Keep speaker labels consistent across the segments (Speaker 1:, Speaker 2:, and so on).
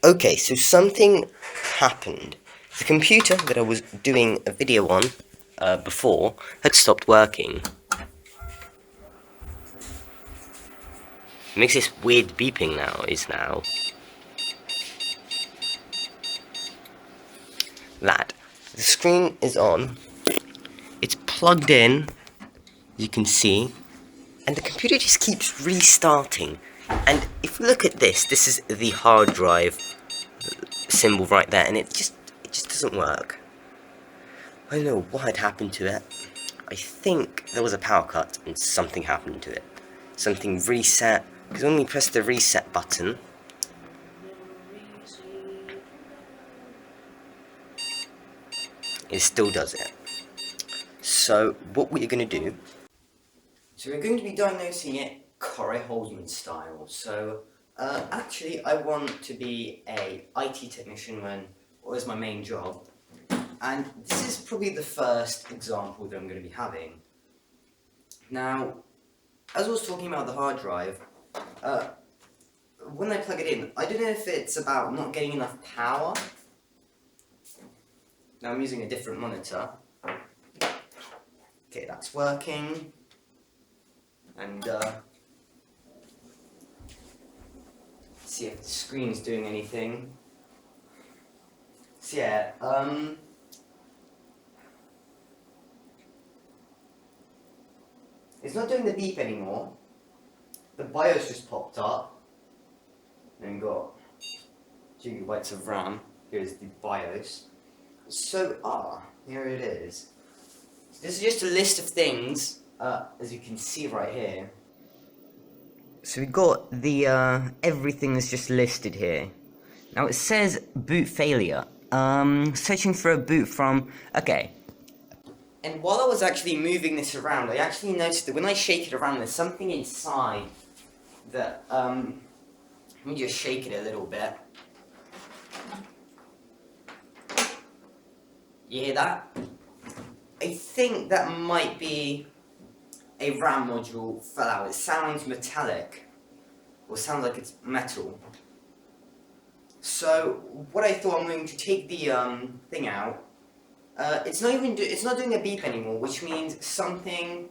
Speaker 1: Okay, so something happened. The computer that I was doing a video on before had stopped working. It makes this weird beeping now. That. The screen is on. It's plugged in, you can see, and the computer just keeps restarting. And if you look at this is the hard drive symbol right there, and it just doesn't work. I don't know what had happened to it. I think there was a power cut and something happened to it. Something reset, because when we press the reset button, it still does it. So what we're going to do, so we're going to be diagnosing it Carey Holzman style. So actually I want to be a IT technician or as my main job. And this is probably the first example that I'm going to be having. Now, as I was talking about the hard drive, when I plug it in, I don't know if it's about not getting enough power. Now I'm using a different monitor. Okay, that's working. And see if the screen's doing anything. So yeah, it's not doing the beep anymore. The BIOS just popped up. And got 2 GB of RAM. Here's the BIOS. So, here it is. This is just a list of things, as you can see right here. So we got the, everything that's just listed here. Now it says boot failure. Searching for a boot from, okay. And while I was actually moving this around, I actually noticed that when I shake it around, there's something inside that, let me just shake it a little bit. You hear that? I think that might be a RAM module fell out. It sounds metallic, or sounds like it's metal. So what I thought, I'm going to take the thing out. It's not doing a beep anymore, which means something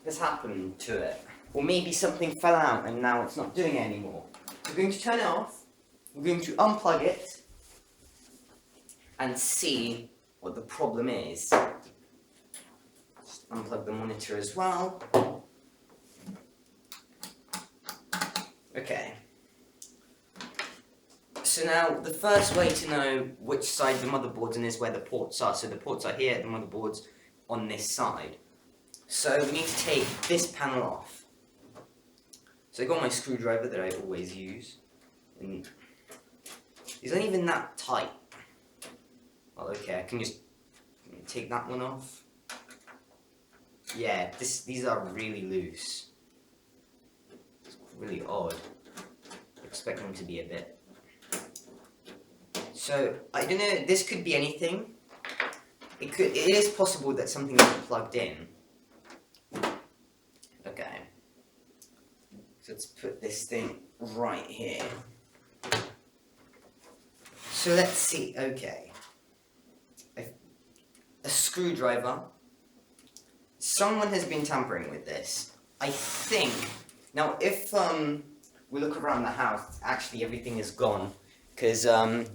Speaker 1: has happened to it, or maybe something fell out and now it's not doing it anymore. We're going to turn it off. We're going to unplug it and see what the problem is. Just unplug the monitor as well. Okay. So now, the first way to know which side the motherboard's in is where the ports are. So the ports are here, the motherboard's on this side. So we need to take this panel off. So I got my screwdriver that I always use. And it's not even that tight. Well, okay, I can just take that one off. Yeah, these are really loose. It's really odd. I expect them to be a bit. So, I don't know, this could be anything. It is possible that something is plugged in. Okay. So let's put this thing right here. So let's see, okay. A screwdriver. Someone has been tampering with this. I think. Now, if we look around the house, actually everything is gone. Because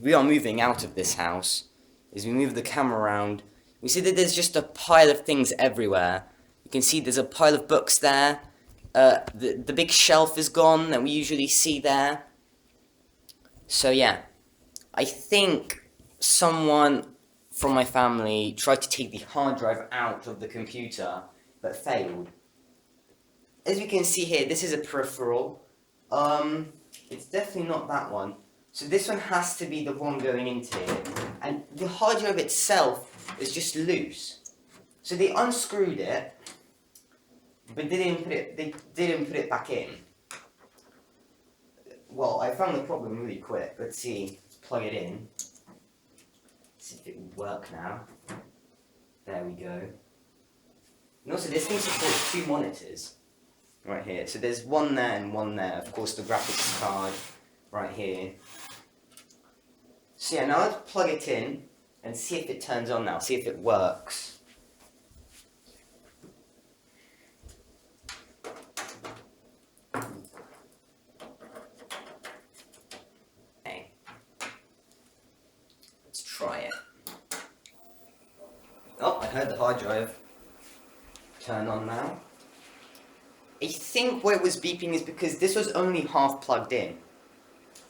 Speaker 1: we are moving out of this house. As we move the camera around, we see that there's just a pile of things everywhere. You can see there's a pile of books there. The big shelf is gone that we usually see there. So yeah, I think someone from my family tried to take the hard drive out of the computer, but failed. As you can see here, this is a peripheral. It's definitely not that one. So this one has to be the one going into here. And the hard drive itself is just loose. So they unscrewed it, but they didn't put it back in. Well, I found the problem really quick. Let's see. Let's plug it in. See if it will work now. There we go. And also, this thing supports 2 monitors. Right here. So there's one there and one there. Of course, the graphics card right here. So yeah, now let's plug it in and see if it turns on now, see if it works. Okay. Let's try it. Oh, I heard the hard drive turn on now. I think what it was beeping is because this was only half plugged in.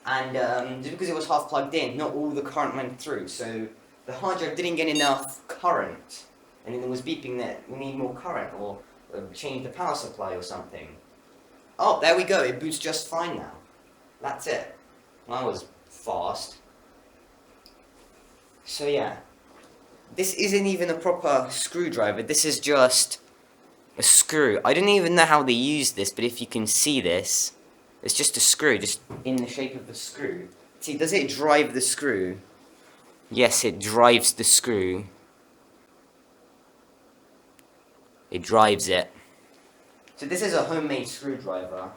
Speaker 1: And just because it was half plugged in, not all the current went through. So the hard drive didn't get enough current. And it was beeping that we need more current or change the power supply or something. Oh, there we go. It boots just fine now. That's it. That was fast. So yeah. This isn't even a proper screwdriver. This is just a screw. I don't even know how they use this, but if you can see this, it's just a screw, just in the shape of a screw. See, does it drive the screw? Yes, it drives the screw. It drives it. So this is a homemade screwdriver.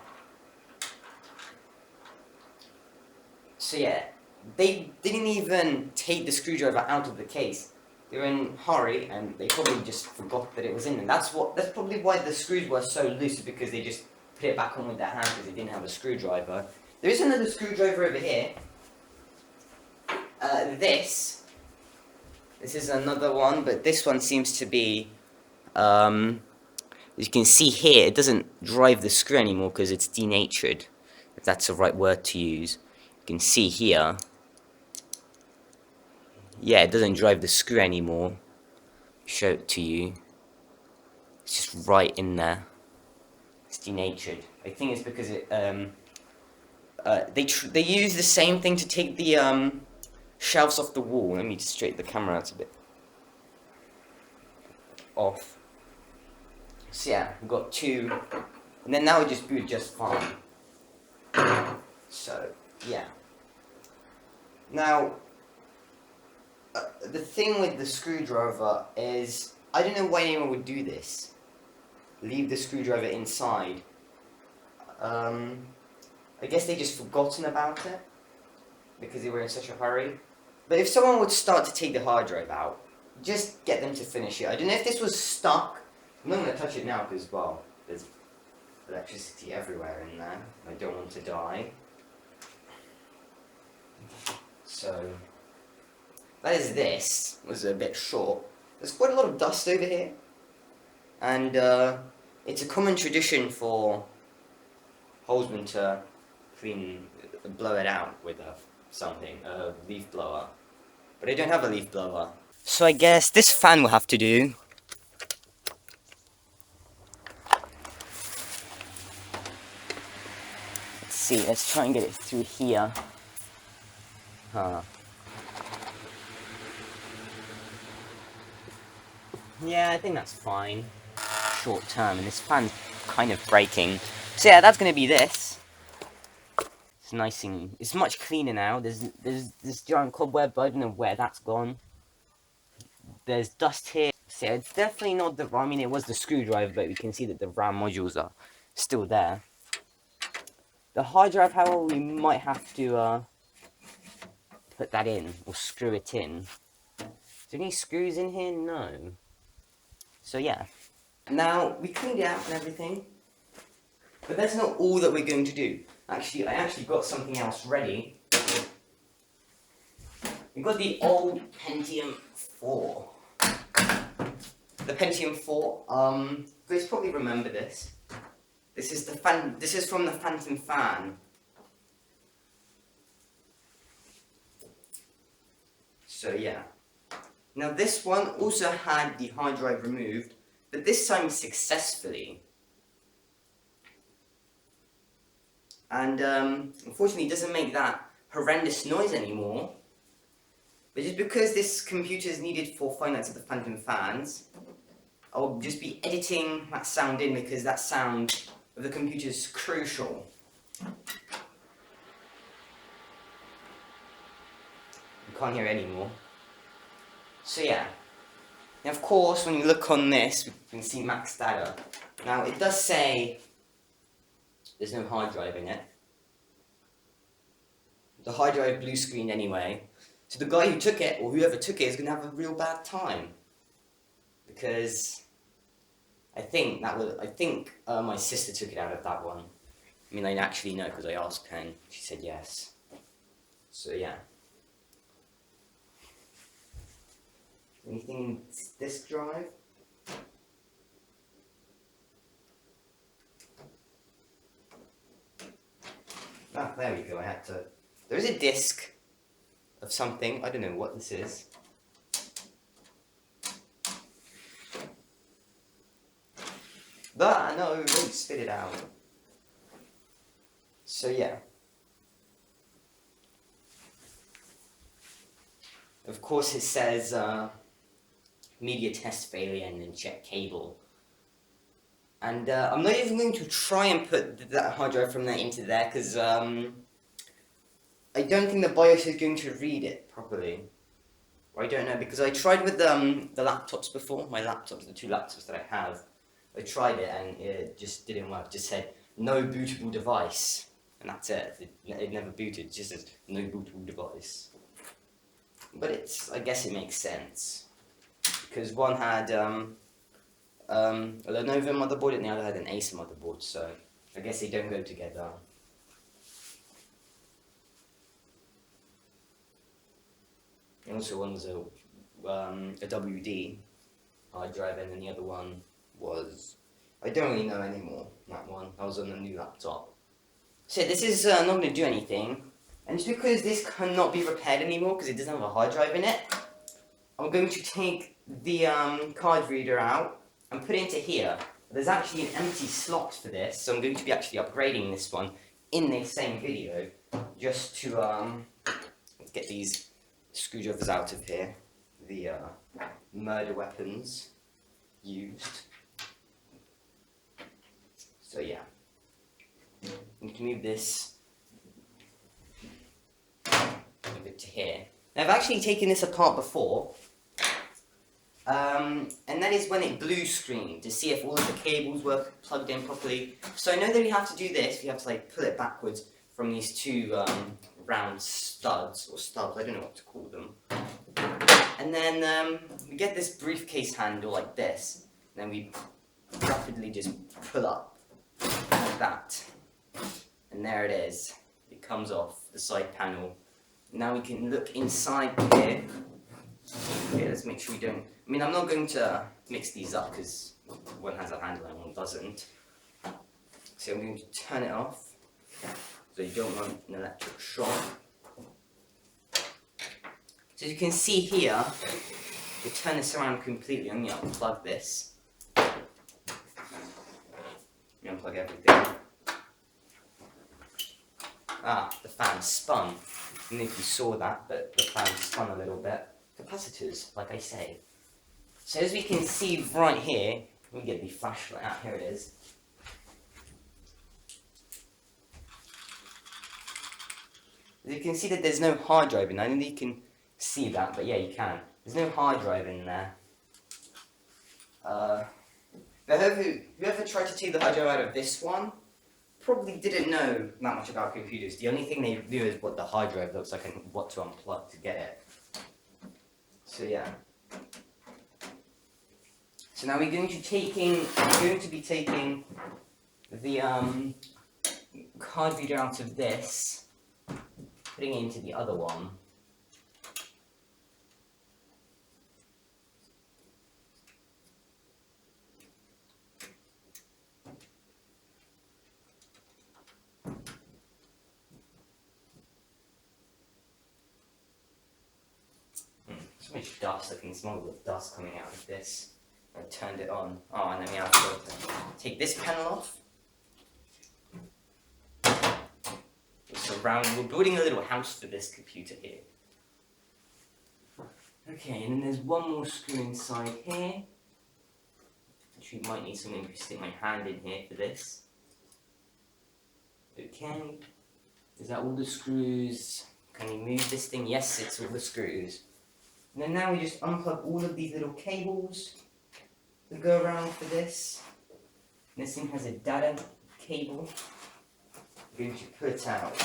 Speaker 1: So yeah, they didn't even take the screwdriver out of the case. They were in a hurry and they probably just forgot that it was in them. That's probably why the screws were so loose, because they just put it back on with their hand because they didn't have a screwdriver. There is another screwdriver over here. This is another one, but this one seems to be, as you can see here, it doesn't drive the screw anymore because it's denatured, if that's the right word to use. You can see here, yeah, it doesn't drive the screw anymore. Show it to you. It's just right in there. It's denatured. I think it's because it, they use the same thing to take the shelves off the wall. Let me just straighten the camera out a bit. Off. So yeah, we've got two, and then now it just boot just fine. So yeah. Now, the thing with the screwdriver is, I don't know why anyone would do this. Leave the screwdriver inside. I guess they just forgotten about it because they were in such a hurry. But if someone would start to take the hard drive out, just get them to finish it. I don't know if this was stuck. I'm not going to touch it now because, well, there's electricity everywhere in there. I don't want to die. So, that is this. It was a bit short. There's quite a lot of dust over here. And it's a common tradition for Holzman to blow it out with a leaf blower. But I don't have a leaf blower. So I guess this fan will have to do. Let's see, let's try and get it through here. Huh. Yeah, I think that's fine. Short term, and this fan's kind of breaking. So yeah, that's gonna be this. It's nice and it's much cleaner now. There's this giant cobweb, but I don't know where that's gone. There's dust here. So yeah, it's definitely not the. I mean, it was the screwdriver, but we can see that the RAM modules are still there. The hard drive, however, we might have to put that in or screw it in. Is there any screws in here? No. So yeah. Now, we cleaned it out and everything, but that's not all that we're going to do. Actually, I actually got something else ready. We've got the old Pentium 4. The Pentium 4, you guys probably remember this. This is from the Phantom fan. So yeah. Now this one also had the hard drive removed, but this time successfully. And unfortunately it doesn't make that horrendous noise anymore. But just because this computer is needed for finance of the Phantom fans, I'll just be editing that sound in because that sound of the computer is crucial. You can't hear it anymore. So yeah. And of course, when you look on this, we can see max data. Now, it does say there's no hard drive in it. The hard drive blue screen anyway. So the guy who took it, or whoever took it, is going to have a real bad time. Because I think my sister took it out of that one. I mean, I actually know because I asked her and she said yes. So yeah. Anything in this drive? Ah, there we go. There is a disc of something. I don't know what this is. But no, don't spit it out. So yeah. Of course, it says media test failure and then check cable. And I'm not even going to try and put that hard drive from there into there because I don't think the BIOS is going to read it properly. Or I don't know, because I tried with the laptops before, my laptops, the 2 laptops that I have. I tried it and it just didn't work. It just said no bootable device. And that's it. It never booted. It just says no bootable device. But I guess it makes sense. Because one had a Lenovo motherboard and the other had an Acer motherboard, so I guess they don't go together. And also one was a WD hard drive, and then the other one was, I don't really know anymore, that one. That was on a new laptop. So this is not going to do anything, and it's because this cannot be repaired anymore because it doesn't have a hard drive in it. I'm going to take the card reader out and put it into here. There's actually an empty slot for this, so I'm going to be actually upgrading this one in this same video, just to get these screwdrivers out of here, the murder weapons used. So yeah, you can move this a bit to here. Now I've actually taken this apart before, and that is when it blue screened to see if all of the cables were plugged in properly. So I know that we have to do this, we have to like pull it backwards from these 2 round studs, or stubs, I don't know what to call them. And then we get this briefcase handle like this, and then we rapidly just pull up like that. And there it is, it comes off the side panel. Now we can look inside here. Okay, let's make sure we don't, I mean I'm not going to mix these up because one has a handle and one doesn't. So I'm going to turn it off, so you don't want an electric shock. So as you can see here, you turn this around completely. I'm going to unplug this. Unplug everything. Ah, the fan spun. I don't know if you saw that, but the fan spun a little bit. Capacitors, like I say. So as we can see right here, we get the flashlight out. Here it is. As you can see that there's no hard drive in there. I don't know if you can see that, but yeah, you can. There's no hard drive in there. But whoever tried to take the hard drive out of this one probably didn't know that much about computers. The only thing they knew is what the hard drive looks like and what to unplug to get it. So yeah. So now we're going to be taking the card reader out of this, putting it into the other one. So much dust, I can smell the dust coming out of this. I turned it on. Oh, and then we have to take this panel off. We're building a little house for this computer here. Okay, and then there's one more screw inside here. Actually, might need something to stick my hand in here for this. Okay. Is that all the screws? Can you move this thing? Yes, it's all the screws. And then now we just unplug all of these little cables that go around for this. And this thing has a data cable. I'm going to put out.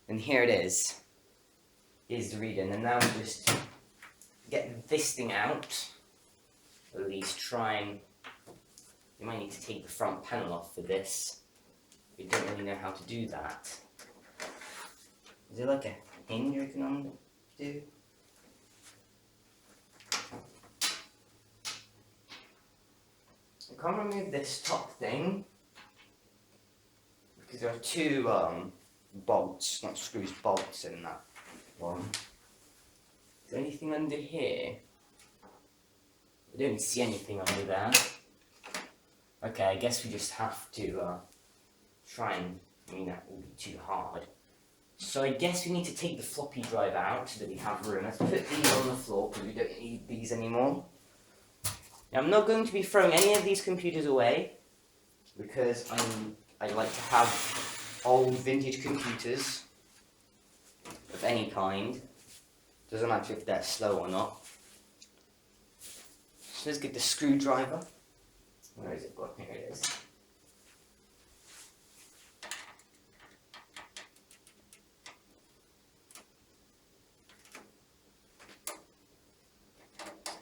Speaker 1: And here it is. Here's the reader, and now we just get this thing out. Or at least try and. You might need to take the front panel off for this. We don't really know how to do that. Is there like a hinge you can undo? I can't remove this top thing because there are two bolts, not screws, bolts in that one. Is there anything under here? I don't see anything under there. Okay, I guess we just have to try and, that will be too hard. So I guess we need to take the floppy drive out so that we have room. Let's put these on the floor because we don't need these anymore. Now I'm not going to be throwing any of these computers away because I like to have old vintage computers of any kind. Doesn't matter if they're slow or not. So let's get the screwdriver. Where is it gone? Here it is.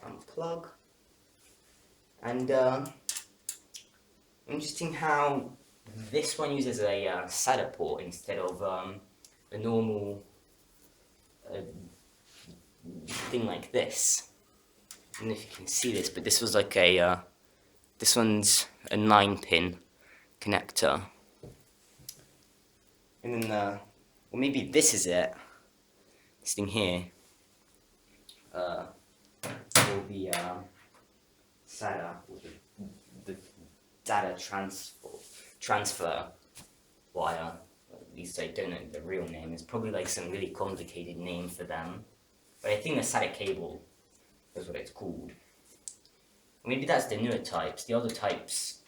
Speaker 1: Unplug. And interesting how this one uses a SATA port instead of a normal thing like this. I don't know if you can see this, but this was like a this one's a 9-pin connector. And then well, maybe this is it. This thing here will be SATA, the data transfer wire. At least I don't know the real name. It's probably like some really complicated name for them. But I think the SATA cable is what it's called. Maybe that's the newer types. The other types,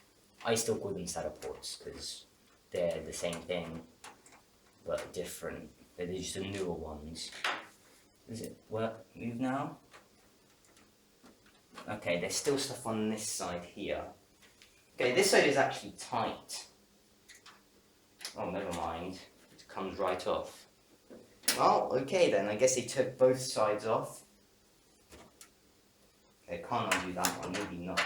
Speaker 1: I still call them SATA ports because they're the same thing, but different. They're just the newer ones. Does it work? Move now? Okay, there's still stuff on this side here. Okay, this side is actually tight. Oh, never mind. It comes right off. Well, okay then. I guess they took both sides off. Okay, can't undo that one. Maybe not.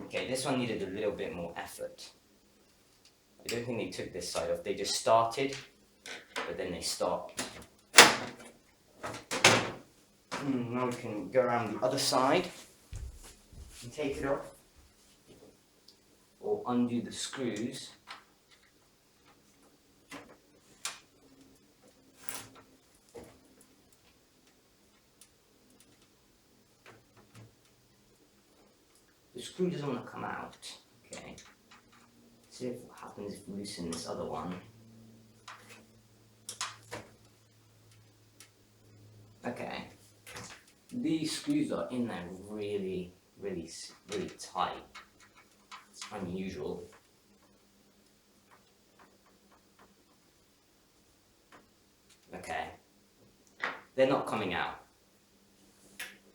Speaker 1: Okay, this one needed a little bit more effort. I don't think they took this side off. They just started, but then they stopped. Now we can go around the other side and take it off, or undo the screws. The screw doesn't want to come out. Okay. See what happens if we loosen this other one. Okay. These screws are in there really tight. It's unusual. Okay. They're not coming out.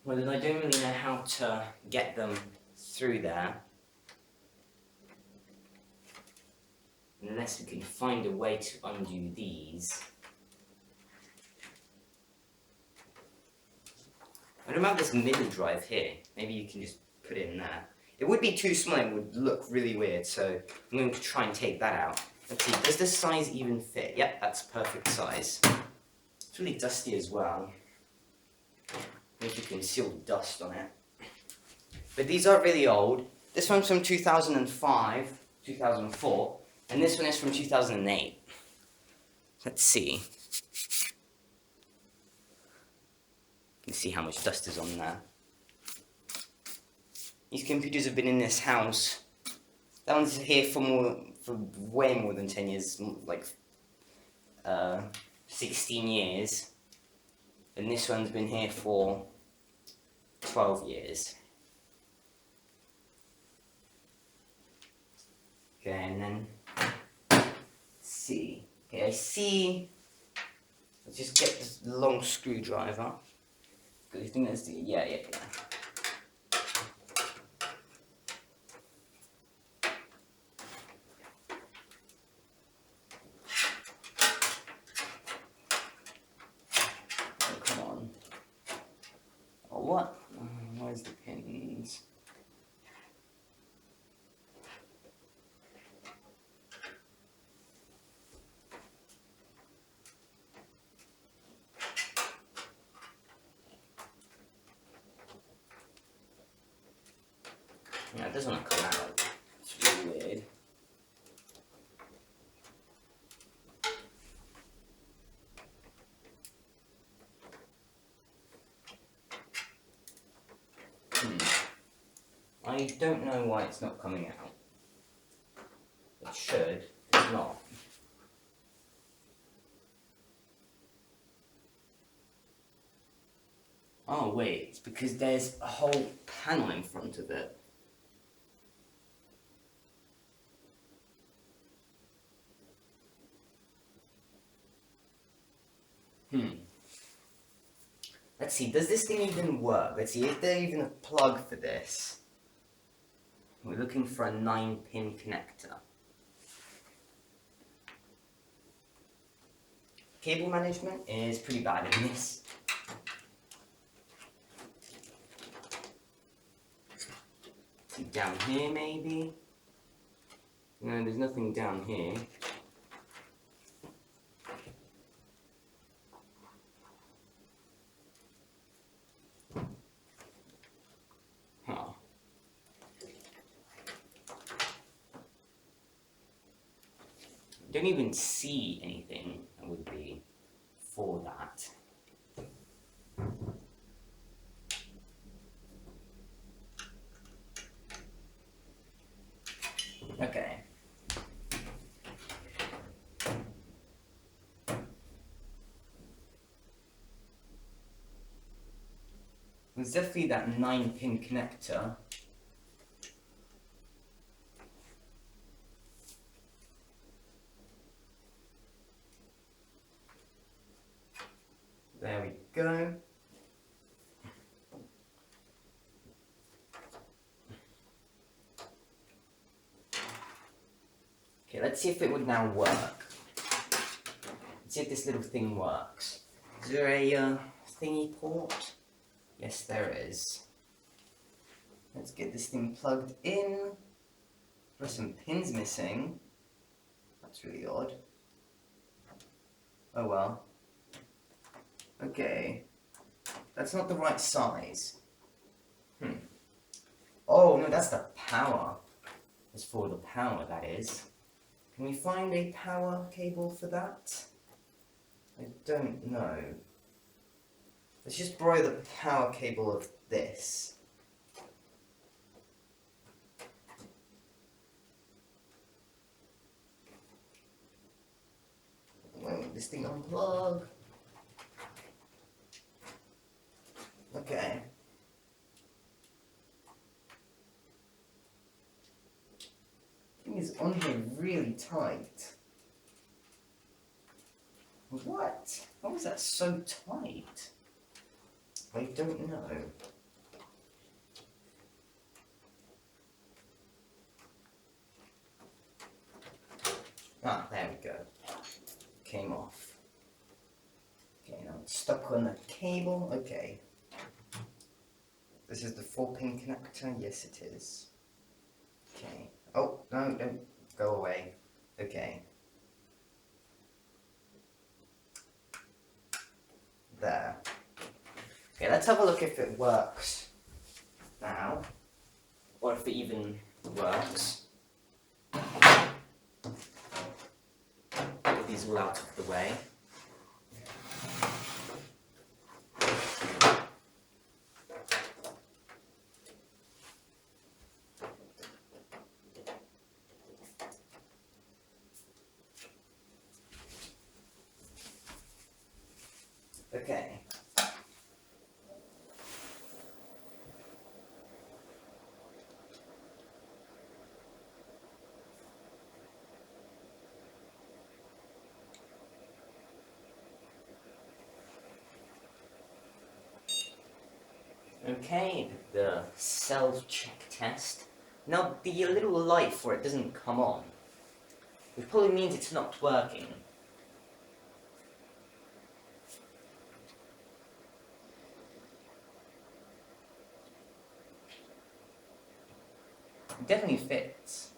Speaker 1: Well, then I don't really know how to get them through there. Unless we can find a way to undo these. I don't have this middle drive here. Maybe you can just put it in there. It would be too small, it would look really weird, so I'm going to try and take that out. Let's see, does this size even fit? Yep, that's perfect size. It's really dusty as well. Maybe you can seal the dust on it. But these are really old. This one's from 2005, 2004, and this one is from 2008. Let's see. You can see how much dust is on there. These computers have been in this house. That one's here for way more than 10 years, like 16 years. And this one's been here for 12 years. Okay, and then, let's see. Okay, I see. Let's just get this long screwdriver. Good, you think that's the, yeah. what? Where's the pins? Yeah, it doesn't want to come out. It's really weird. I don't know why it's not coming out. It should, it's not. Oh wait, it's because there's a whole panel in front of it. Let's see, does this thing even work? Let's see, is there even a plug for this? We're looking for a 9-pin connector. Cable management is pretty bad in this. See, down here maybe? No, there's nothing down here. Huh. Don't even see anything that would be for that. Okay. There's definitely that 9-pin connector. There we go. Okay, let's see if it would now work. Let's see if this little thing works. Is there a thingy port? Yes, there is. Let's get this thing plugged in. There's some pins missing. That's really odd. Oh well. Okay. That's not the right size. Oh, no, that's the power. It's for the power, that is. Can we find a power cable for that? I don't know. Let's just borrow the power cable of this. Wait, this thing unplug. Okay. Thing is on here really tight. What? How is that so tight? I don't know. Ah, there we go. Came off. Okay, now it's stuck on the cable. Okay. This is the 4-pin connector. Yes, it is. Okay. Oh, no, don't go away. Okay. There. Okay, let's have a look if it works now. Or if it even works. Get these all out of the way. Okay. Okay, the self-check test. Now, the little light for it doesn't come on, which probably means it's not working. definitely fits.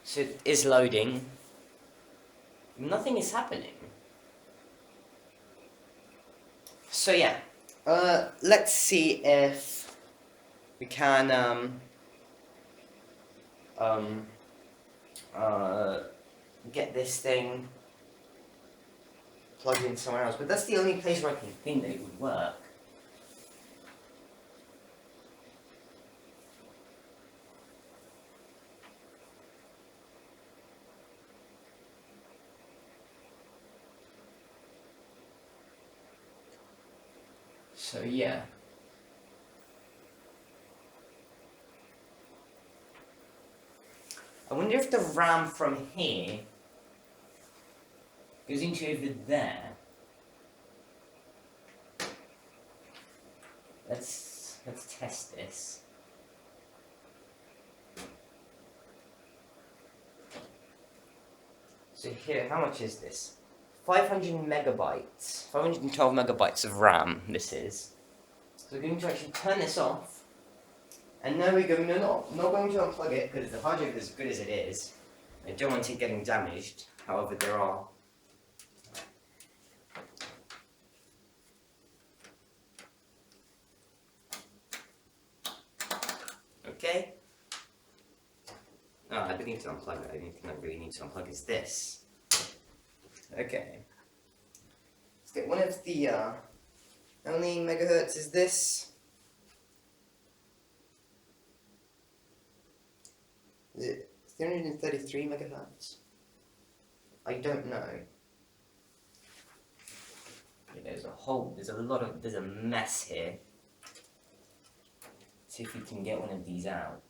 Speaker 1: So it is loading. Nothing is happening. So yeah, let's see if we can get this thing plugged in somewhere else. But that's the only place where I can think that it would work. So yeah. I wonder if the RAM from here goes into over there. Let's test this. So here, how much is this? 500 megabytes. 512 megabytes of RAM, this is. So we're going to actually turn this off. And now we're going to not going to unplug it, because the hard drive is as good as it is. I don't want it getting damaged, however there are. Okay. No, I don't need to unplug it. The only thing I really need to unplug is this. Okay. Let's get one of the, how many megahertz is this? Is it 333 megahertz? I don't know. Yeah, there's a mess here. See if we can get one of these out.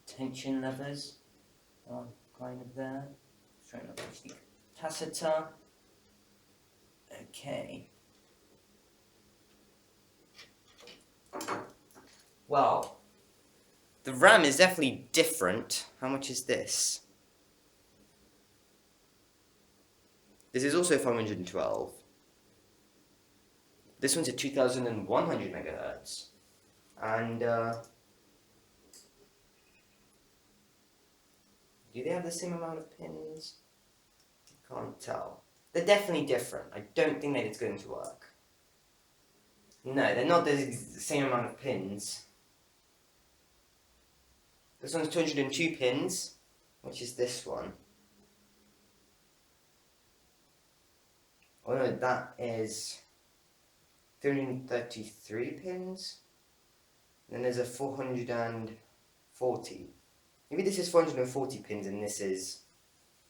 Speaker 1: Tension levers are kind of there. Trying to push the capacitor. Okay. Well, the RAM is definitely different. How much is this? This is also 512. This one's at 2100 megahertz. And do they have the same amount of pins? Can't tell. They're definitely different. I don't think that it's going to work. No, they're not the same amount of pins. This one's 202 pins, which is this one. Oh no, that is 333 pins. And then there's a 440. Maybe this is 440 pins and this is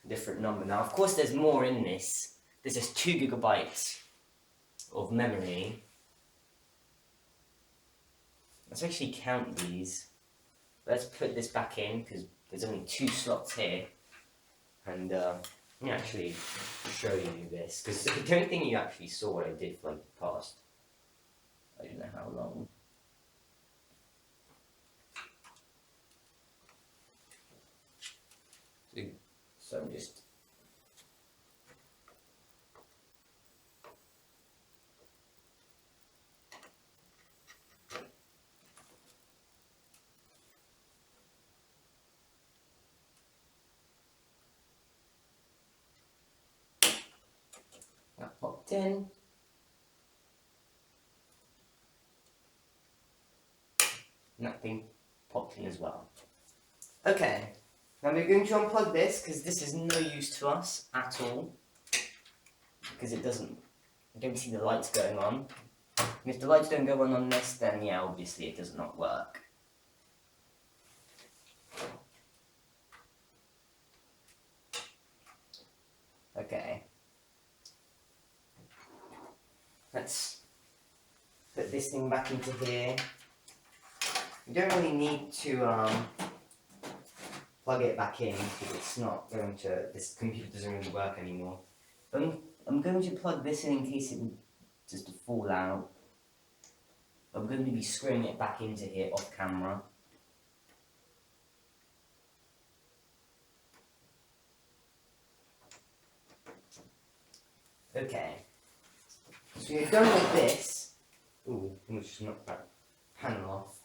Speaker 1: a different number. Now, of course, there's more in this. This is 2 gigabytes of memory. Let's actually count these. Let's put this back in because there's only 2 slots here. And let me actually show you this because I don't think you actually saw what I did for like the past, I don't know how long. So I'm just that popped in. And that thing popped in as well. Okay. Now we're going to unplug this because this is no use to us at all. Because I don't see the lights going on. And if the lights don't go on this, then yeah, obviously it does not work. Okay. Let's put this thing back into here. You don't really need to plug it back in because it's not going to, this computer doesn't really work anymore. But I'm going to plug this in case it would just fall out. I'm going to be screwing it back into here off camera. Okay. So you're done with this. Ooh, I must just knock that panel off.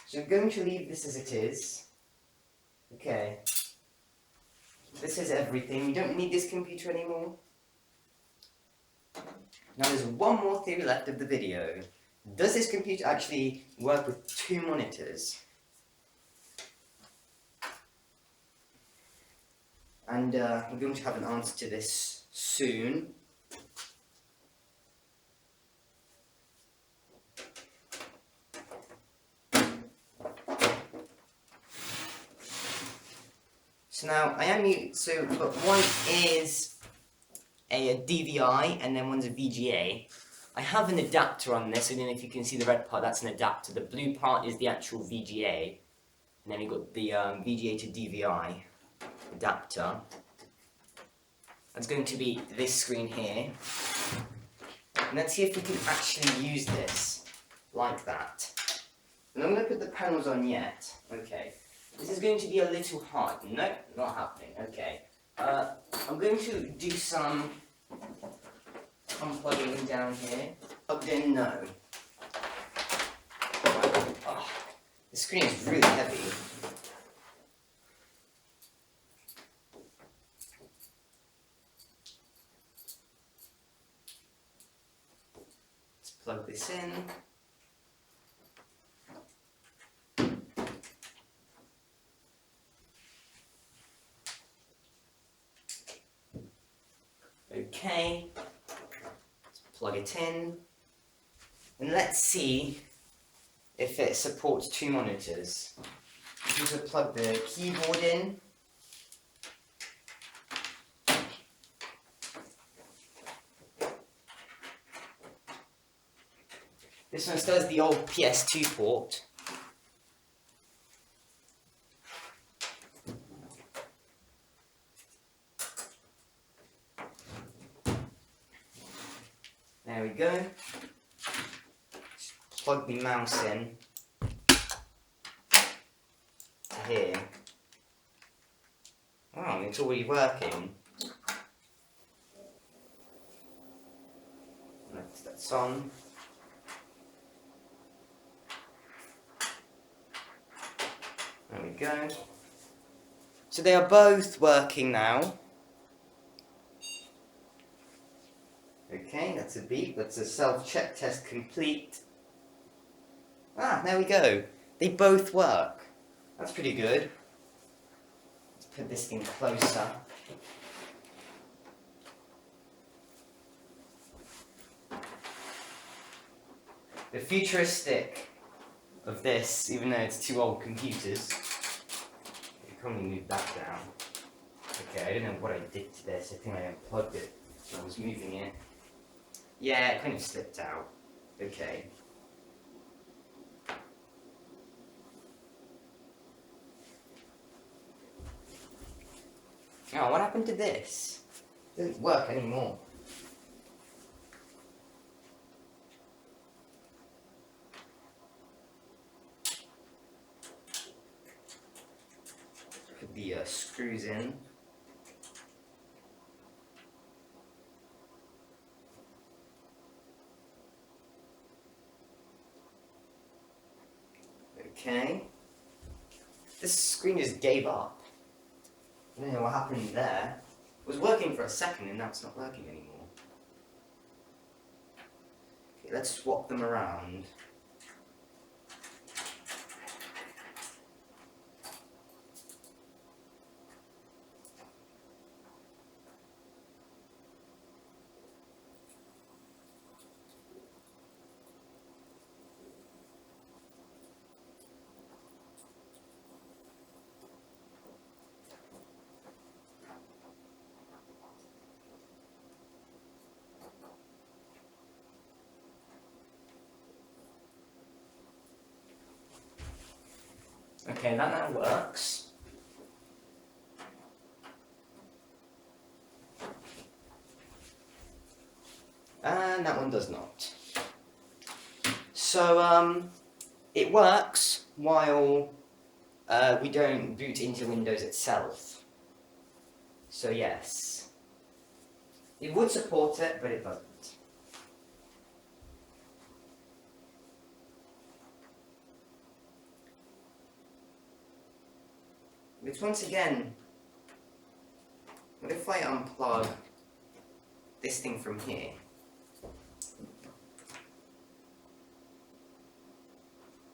Speaker 1: So I'm going to leave this as it is. Okay. This is everything. You don't need this computer anymore. Now there's one more theory left of the video. Does this computer actually work with 2 monitors? And I'm going to have an answer to this soon. So now but one is a DVI and then one's a VGA. I have an adapter on this. I don't know if you can see the red part. That's an adapter. The blue part is the actual VGA, and then you've got the VGA to DVI adapter. That's going to be this screen here. And let's see if we can actually use this like that. And I'm going to put the panels on yet. Okay. This is going to be a little hard. No, not happening. Okay. I'm going to do some unplugging down here. Plugged in, no. Oh, the screen is really heavy. Let's plug this in. Okay, let's plug it in, and let's see if it supports 2 monitors. I'm going to plug the keyboard in. This one still has the old PS2 port. There we go. Just plug the mouse in to here. Wow, it's already working. That's on. There we go. So they are both working now. Okay, that's a beep. That's a self-check test complete. Ah, there we go. They both work. That's pretty good. Let's put this in closer. The futuristic of this, even though it's 2 old computers. You can probably move that down. Okay, I don't know what I did to this. I think I unplugged it when I was moving it. Yeah, it kind of slipped out. Okay. Oh, what happened to this? It doesn't work anymore. Put the screws in. Okay. This screen just gave up. I don't know what happened there. It was working for a second and now it's not working anymore. Okay, let's swap them around. Okay, that now works. And that one does not. So, it works while we don't boot into Windows itself. So yes. It would support it, but it doesn't. Which once again, what if I unplug this thing from here?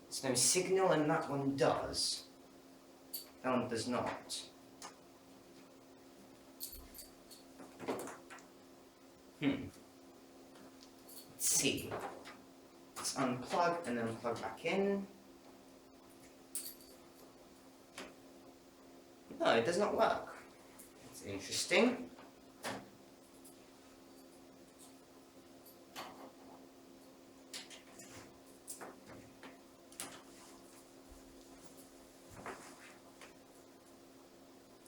Speaker 1: There's no signal and that one does. That one does not. Let's see. Let's unplug and then plug back in. No, it does not work. It's interesting.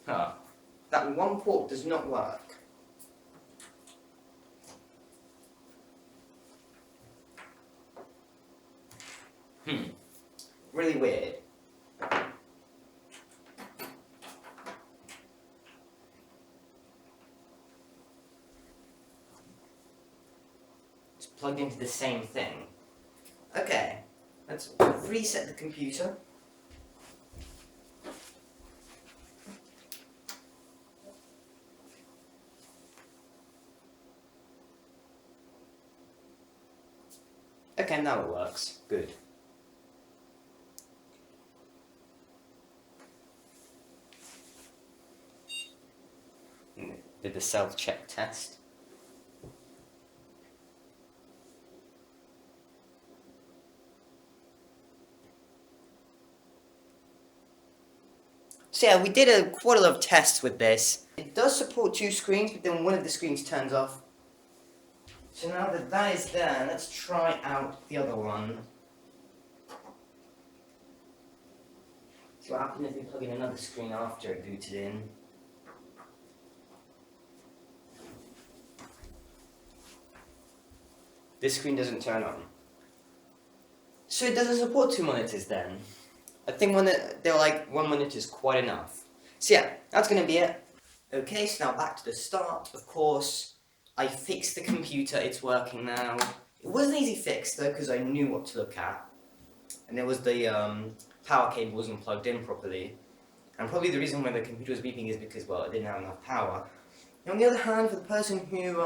Speaker 1: Huh. That one port does not work. Really weird. It's plugged into the same thing. Okay, let's reset the computer. Okay, now it works. Good. Did the self-check test. So yeah, we did quite a lot of tests with this. It does support 2 screens, but then one of the screens turns off. So now that that is there, let's try out the other one. See what happens if we plug in another screen after it booted in. This screen doesn't turn on. So it doesn't support 2 monitors then. I think they're like 1 monitor is quite enough. So yeah, that's going to be it. Okay, so now back to the start. Of course, I fixed the computer, it's working now. It was an easy fix though, because I knew what to look at. And there was the power cable wasn't plugged in properly. And probably the reason why the computer was beeping is because, well, it didn't have enough power. And on the other hand, for the person who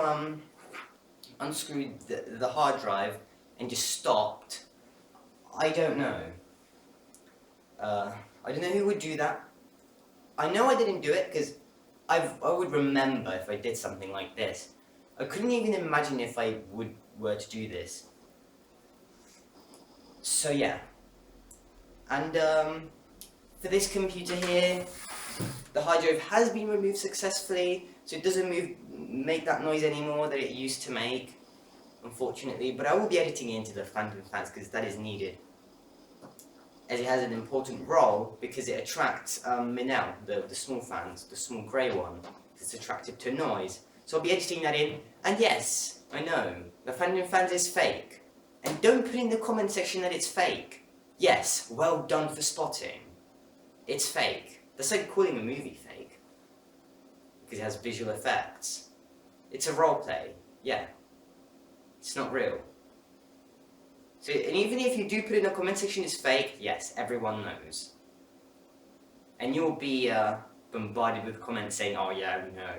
Speaker 1: unscrewed the hard drive and just stopped, I don't know. I don't know who would do that. I know I didn't do it because I would remember if I did something like this. I couldn't even imagine if I were to do this. So yeah. And for this computer here, the hard drive has been removed successfully, so it doesn't make that noise anymore that it used to make, unfortunately. But I will be editing it into the phantom fans because that is needed, as it has an important role because it attracts Minel, the small fans, the small grey one. It's attracted to noise. So I'll be editing that in. And yes, I know, the phantom fans is fake. And don't put in the comment section that it's fake. Yes, well done for spotting. It's fake. That's like calling a movie fake. Because it has visual effects. It's a roleplay. Yeah. It's not real. So, and even if you do put in the comment section it's fake, yes, everyone knows. And you'll be bombarded with comments saying, oh yeah, we know.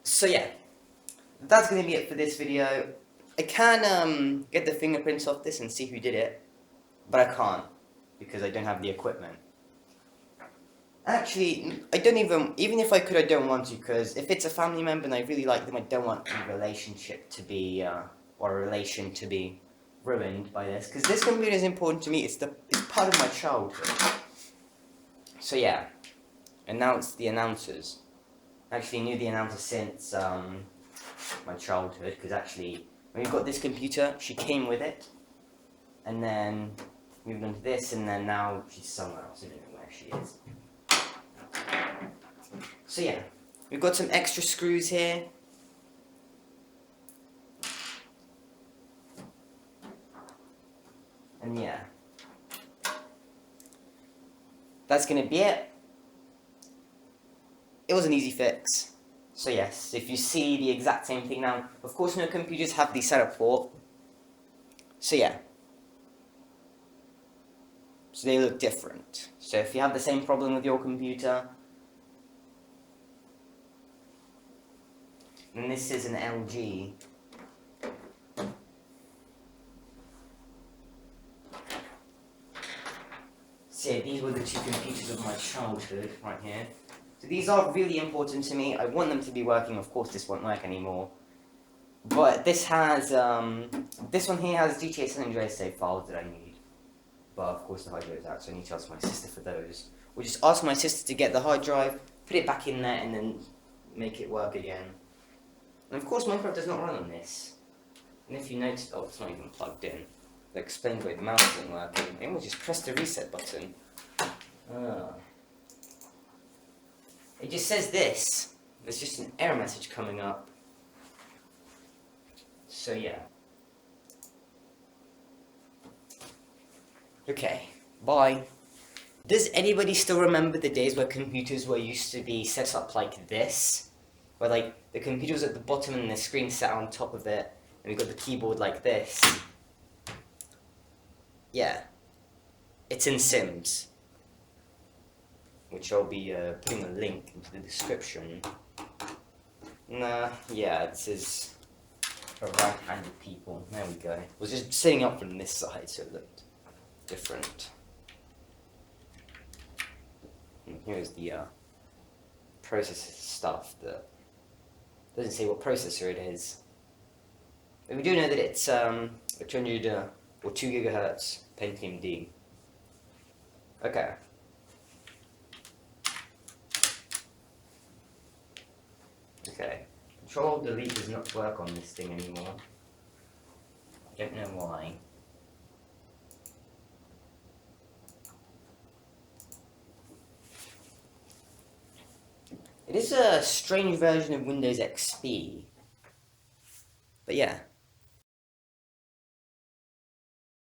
Speaker 1: So yeah, that's going to be it for this video. I can get the fingerprints off this and see who did it, but I can't, because I don't have the equipment. Actually, I don't even if I could, I don't want to, because if it's a family member and I really like them, I don't want the relationship to be, or a relation to be ruined by this, because this computer is important to me, it's part of my childhood. So yeah, and now it's the announcers. I actually knew the announcer since my childhood, because actually, when we got this computer, she came with it, and then moved on to this, and then now she's somewhere else, I don't know where she is. So yeah, we've got some extra screws here. And yeah, that's going to be it. it was an easy fix. So yes, if you see the exact same thing now, of course no computers have the setup port. So yeah. So they look different. So if you have the same problem with your computer, and this is an LG. So yeah, these were the two computers of my childhood, right here. So these are really important to me. I want them to be working. Of course this won't work anymore. But this has, this one here has GTA San Andreas save files that I need. But of course the hard drive is out, so I need to ask my sister for those. Or just ask my sister to get the hard drive, put it back in there, and then make it work again. And of course Minecraft does not run on this. And if you notice, oh, it's not even plugged in. That explains why the mouse isn't working. And we'll just press the reset button. It just says this. There's just an error message coming up. So yeah. Okay, bye. Does anybody still remember the days where computers were used to be set up like this? Where like the computer was at the bottom and the screen sat on top of it, and we got the keyboard like this? Yeah. It's in Sims, which I'll be putting a link into the description. Nah, yeah, this is for right-handed people. There we go. I was just sitting up from this side, so it looked different. And here's the processor stuff that doesn't say what processor it is. But we do know that it's a 200 or 2 gigahertz Pentium D. Okay. Okay. Control delete does not work on this thing anymore. I don't know why. It is a strange version of Windows XP. But yeah.